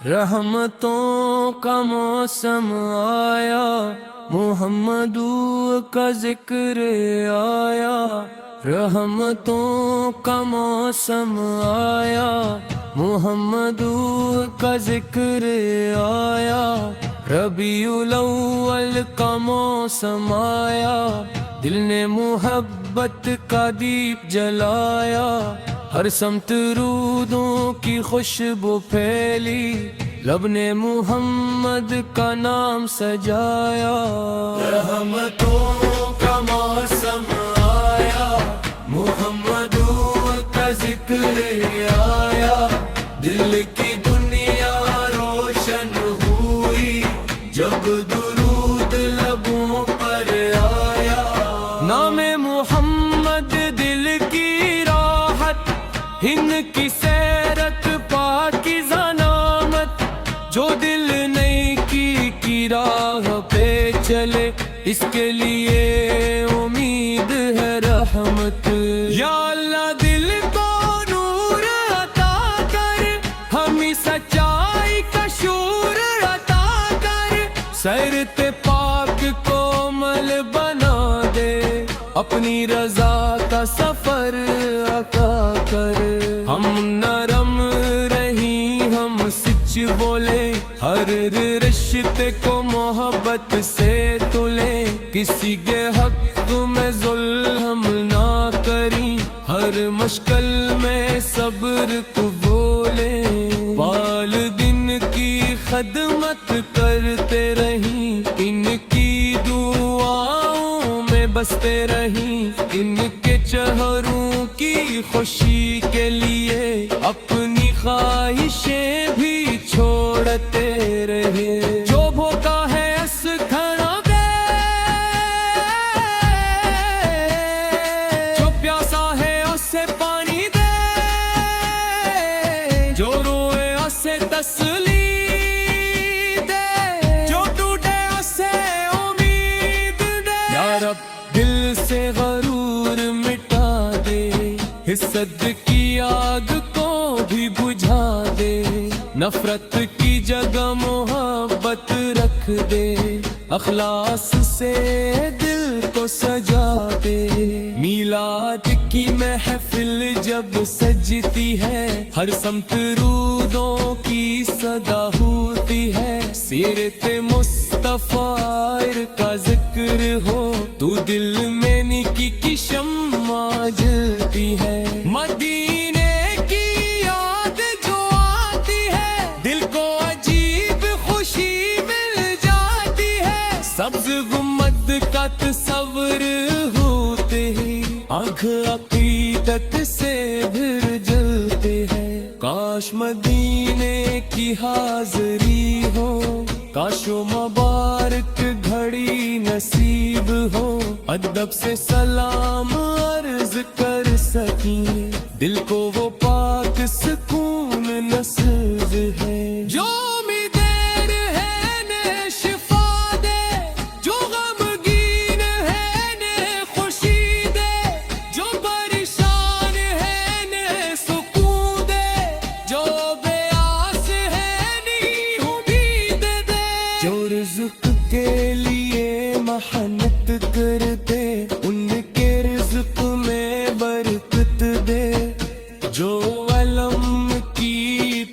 رحمتوں کا موسم آیا، محمد کا ذکر آیا۔ رحمتوں کا موسم آیا، محمد کا ذکر آیا۔ ربیع الاول کا موسم آیا، دل نے محبت کا دیپ جلایا۔ ہر سمت رودوں کی خوشبو پھیلی، لب نے محمد کا نام سجایا۔ رحمتوں کا موسم آیا، محمد کا ذکر آیا۔ دل کی دنیا روشن ہوئی جب درود لبوں پر آیا۔ نام محمد دل کی راحت، ہند کی سیرت پاکیزہ نامت۔ جو دل نیکی کی راہ پہ چلے، اس کے لیے امید ہے رحمت۔ یا اللہ دل کو نور عطا کر، ہمیں سچائی کا شعور عطا کر۔ سیرت پاک کو عمل بنا دے، اپنی رضا کا سفر عطا کر۔ ہم نرم رہیں، ہم سچ بولے، ہر رشتے کو محبت سے تلے۔ کسی کے حق میں ظلم نہ کریں، ہر مشکل میں صبر کو بولیں۔ والدین کی خدمت کرتے رہیں، ان کی دعاؤں میں بستے رہیں۔ ان کے چہروں کی خوشی کے لیے اپنی خواہشیں بھی چھوڑتے رہے۔ جو بھوکا ہے اس کھانا دے، جو پیاسا ہے اسے پانی دے، جو روئے اسے تسلی دے، جو ٹوٹے اسے امید دے۔ یا رب دل سے غرور مٹا دے، حسد کی آگ کو بھی بجھا دے۔ نفرت کی جگہ محبت رکھ دے، اخلاص سے دل کو سجا دے۔ میلاد کی محفل جب سجتی ہے، ہر سمت رودوں کی صدا ہوتی ہے۔ سیرت مصطفی کا ذکر ہو تو دل میں نیکی کی شمع جلتی ہے۔ مدینے کی یاد جو آتی ہے، دل کو عجیب خوشی مل جاتی ہے۔ سبز گنبد کا تصور ہوتے ہی آنکھ عقیدت سے بھر جلتے ہیں۔ کاش مدینے کی حاضری ہو، کاش و مبارک گھڑی نصیب ہو۔ ادب سے سلام عرض کر سکیں، دل کو وہ پاک سکون نصیب ہے۔ جو دیر ہے نے شفا دے، جو غمگین ہے نے خوشی دے، جو پریشان ہے نے سکون دے، جو بے آس ہے نی امید دے۔ جو رزق کے لیے محنت کرتے، ان کے رزق میں برکت دے۔ جو علم کی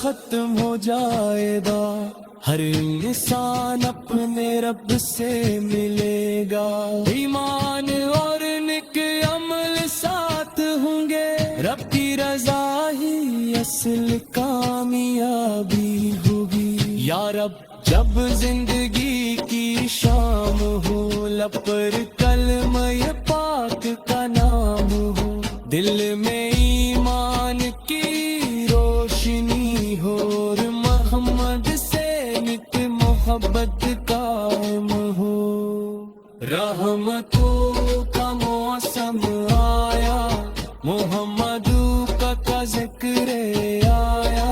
ختم ہو جائے گا، ہر انسان اپنے رب سے ملے گا، ایمان اور نیک عمل ساتھ ہوں گے، رب کی رضا ہی اصل کامیابی ہوگی۔ یا رب جب زندگی کی شام ہو، لب پر کلمہ پاک کا نام ہو، دل میں ایمان کی روشنی ہو، اور محمد سے نت محبت قائم ہو۔ رحمتوں کا موسم آیا، محمد کا ذکر آیا،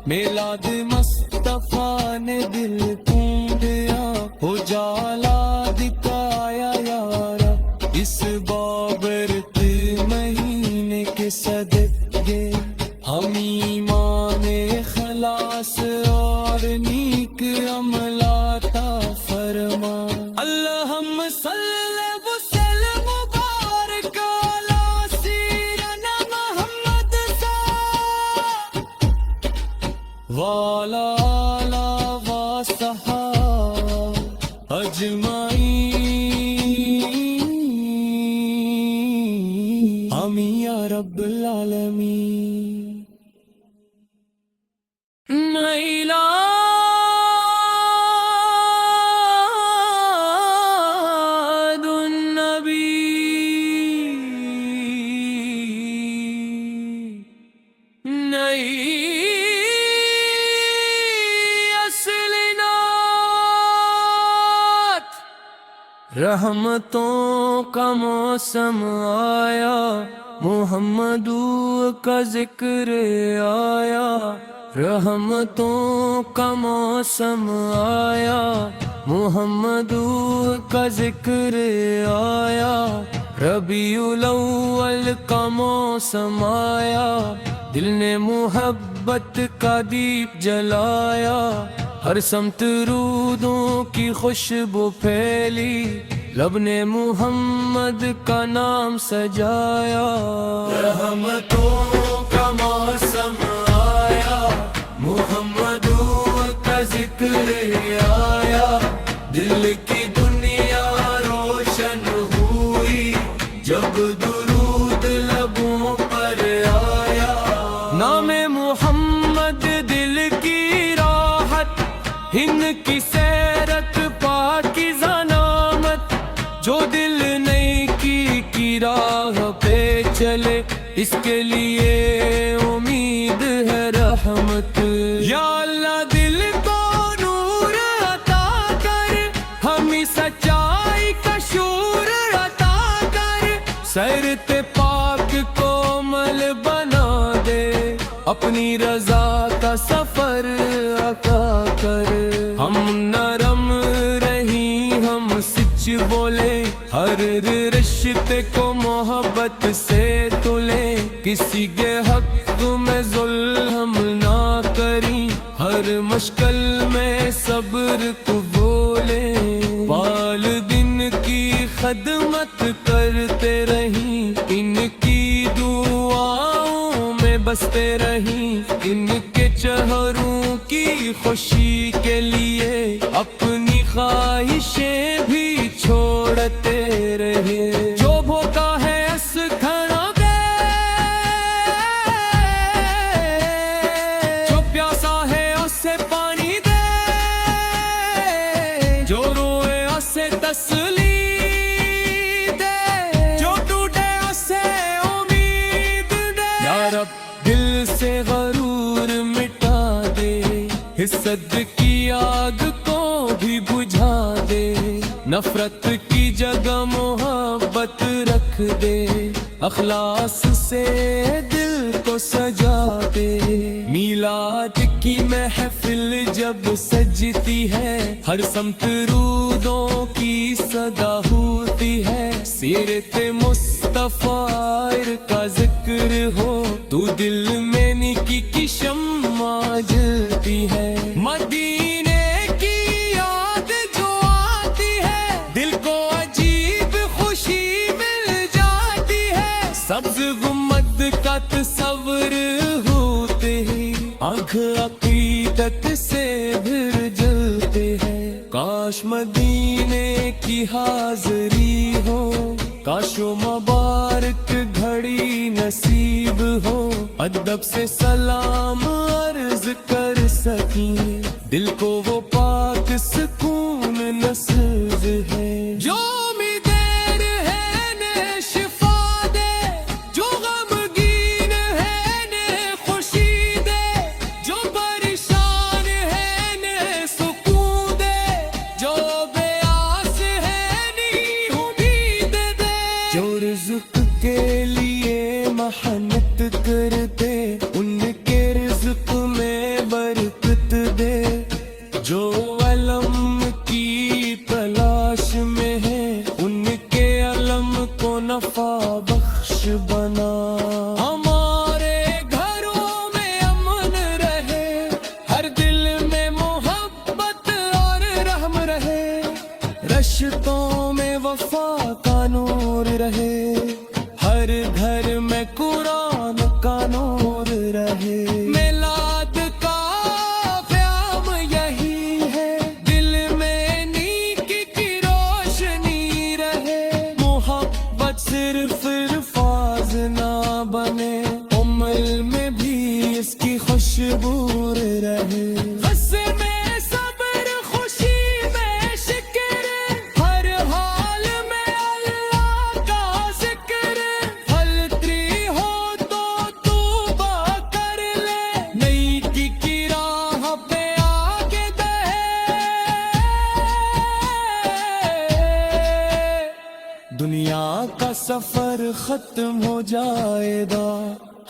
میلاد مصطفیٰ نے دل کندیا، اجالا دکھایا یارا، اس بابرت مہینے کے صدقے ہم ایمان خلاص اور نیک عمل عطا فرما۔ اللہم صلی وسلم مبارک علی سیدنا محمد وعلی آلہ وصحبہ اجمعین، آمین یا رب العالمین۔ میلاد النبی، نئی اصل نعت، رحمتوں کا موسم آیا، محمد کا ذکر آیا، رحمتوں کا موسم آیا، محمد کا ذکر آیا، ربیع الاول کا موسم آیا، دل نے محبت کا دیپ جلایا، ہر سمت رودوں کی خوشبو پھیلی، لب نے محمد کا نام سجایا۔ رحمتوں کا موسم آیا، محمد کا ذکر آیا، دل کی دنیا روشن ہوئی، جب درود لبوں پر آیا، نام محمد دل کی راحت، ان کی سیرت پاکیزہ نامت، جو دل نیکی کی راہ پہ چلے، اس کے لیے امید ہے رحمت۔ یا اللہ دل کو نور عطا کر، ہمیں سچائی کا شور عطا کر، سیرت پاک کو عمل بنا دے، اپنی رضا کا سفر عطا کر۔ ہم نرم رہیں، ہم سچ بولے، ہر رشتے کو محبت سے تلے، کسی کے حق میں ظلم نہ کریں، ہر مشکل میں صبر کو بولے، والدین کی خدمت کرتے رہیں، ان کی دعاؤں میں بستے رہیں، ان کے چہروں کی خوشی کے لیے اپنی خواہشیں بھی چھوڑتے رہے۔ جو بھوکا ہے اس کھڑا دے، جو پیاسا ہے اسے پانی دے، جو روئے اسے تسلی دے، جو ٹوٹے اسے امید دے۔ یا رب دل سے غرور مٹا دے، حسد کی آگ کو بھی بجھا دے، نفرت کی جگہ محبت رکھ دے، اخلاص سے دل کو سجا دے۔ میلاد کی محفل جب سجتی ہے، ہر سمت رودوں کی صدا ہوتی ہے، سیرت مصطفیٰ کا ذکر ہو تو دل میں نیکی کی شمع جلتی ہے، مدینے کی یاد جو آتی ہے، دل کو عجیب خوشی مل جاتی ہے، سبز گنبد کا تصور ہوتے ہی آنکھ آنکھ عقیدت سے پھر جلتے ہیں، کاش مدینے کی حاضری ہو، کاش و مبارک گھڑی نصیب ہو، ادب سے سلام عرض کر سکیں، دل کو وہ پاک سکون نصیب ہے۔ جو دیر ہے نے شفا دے، جو غمگین ہے نے خوشی دے، جو پریشان ہے نے سکون دے، جو بے آس ہے نی امید دے، جو رزق کے لیے محنت کرتے ان کے رزق میں برکت دے، جو علم کی تلاش میں ہے ان کے علم کو نفع بخش بنا، ہمارے گھروں میں امن رہے، ہر دل میں محبت اور رحم رہے، رشتوں میں وفا کا نور رہے، ہر گھر میں قرآن کا نور رہے، میلاد کا پیام یہی ہے، دل میں نیکی کی روشنی رہے، محبت صرف الفاظ نہ بنے، عمل میں بھی اس کی خوشبو رہے، غصے میں صبر، خوشی میں شکر، ہر حال میں اللہ کا ذکر، غلطی ہو تو توبہ کر لے، نیکی کی راہ پہ آگے بڑھے، دنیا کا سفر ختم ہو جائے گا،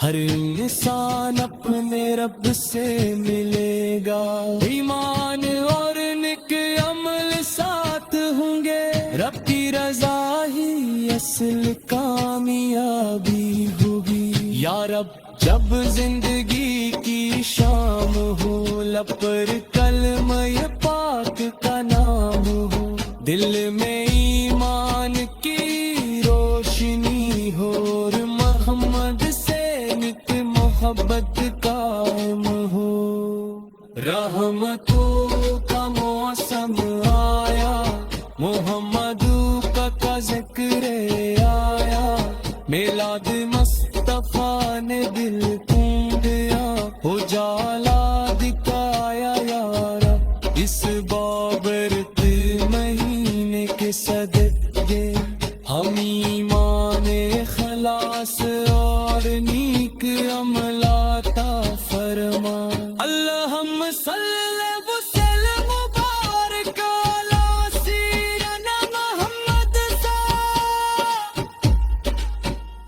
ہر انسان اپنے رب سے ملے گا، ایمان اور نیک عمل ساتھ ہوں گے، رب کی رضا ہی اصل کامیابی ہوگی، یا رب جب زندگی کی شام ہو، لب پر کلمہ پاک کا نام ہو، دل میں ایمان کی روشنی ہو، اور محمد سے نت محبت قائم ہو، رحمتوں کا موسم آیا، محمد کا ذکر آیا، میلاد مصطفیٰ نے دل کو دیا، اجالا دکھایا یارا، اس بابرکت مہینے کے صدقے ہم ایمان اخلاص اور نیک عمل عطا فرما، اللہم صلی وسلم مبارک علی سیدنا محمد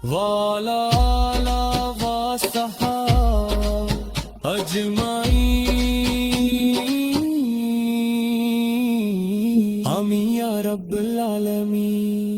وعلی آلہ وصحبہ اجمعین، آمین یا رب العالمین۔